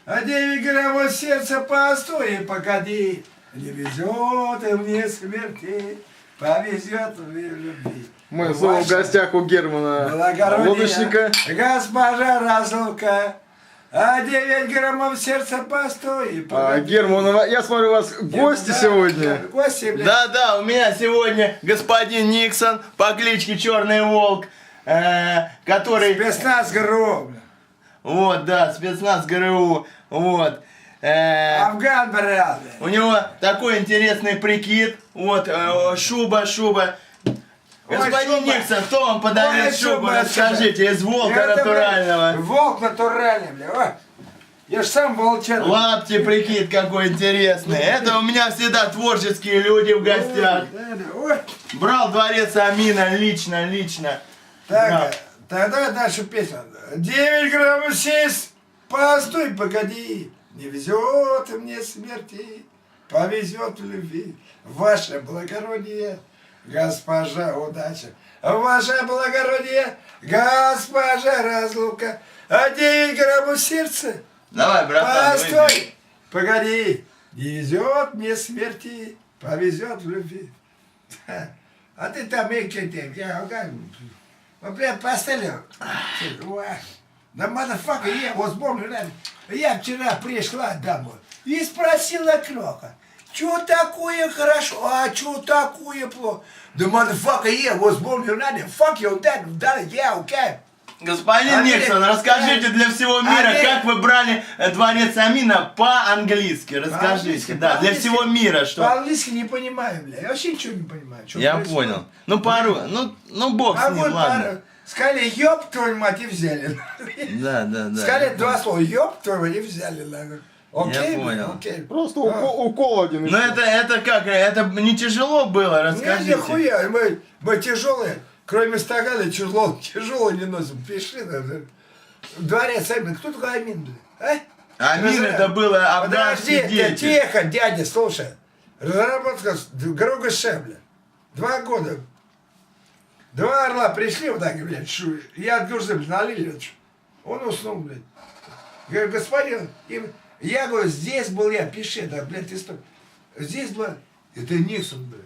А 9 граммов сердца постой, погоди. Не везет и мне смерти, повезет мне любви. Мы снова в гостях у Германа Лодочника. Госпожа разлука. А 9 граммов сердца постой, погоди. Герман, я смотрю, у вас гости сегодня. Гости, блядь. Да, у меня сегодня господин Никсон по кличке Черный Волк, который... Спецназ ГРУ, блядь. Вот, да, спецназ ГРУ, вот. Афган, блядь. У него такой интересный прикид, вот, шуба. Господин шуба. Никсон, кто вам подарил Ой, шубу, шуба, расскажите, из волка Это, блядь, натурального. Волк натуральный, блядь. Ой, я ж сам волчар. Лапти прикид какой интересный. Это у меня всегда творческие люди в гостях. Ой. Брал дворец Амина лично. Так, тогда дальше песня. 9 граммов сесть, постой, погоди. Не везет мне смерти, повезет в любви. Ваше благородие, госпожа удача. Ваше благородие, госпожа разлука. А 9 граммов сердца, Давай, братан, постой, погоди. Не везет мне смерти, повезет в любви. А ты там, я прям поставил. Да, мадафака, я вот вспомнил, я вчера пришла домой и спросила Крока, что такое хорошо, а что такое плохо? Да, мадафака, я вот вспомнил, fuck your dad, yeah, okay. Господин Никсон, расскажите для всего мира, как вы брали дворец Амина по-английски. Расскажите, да, для всего мира, что... По-английски не понимаю, бля, я вообще ничего не понимаю. Что Я происходит. понял. Ну, пару, ну бог с ним, ладно. Сказали, ёб твою мать, и взяли. Да. Сказали два слова, ёб твою мать, и взяли. Окей, Я понял. окей. Просто укол один. Ну, это как, это не тяжело было, Нет, расскажите. нихуя, мы тяжелые, кроме стакана тяжело не носим. Пиши, дворец Амин, кто такой Амин, блядь? Амин это было афганский Подожди, деятель. тихо, дядя, слушай. Разработка Грога Шебля. 2 года. 2 орла пришли, вот так, блядь, я от Гюрзы налили, он уснул, блядь. Говорю, господин, я говорю, здесь был я, пиши, да, блядь, ты стой. Здесь был, это Никсон, блядь.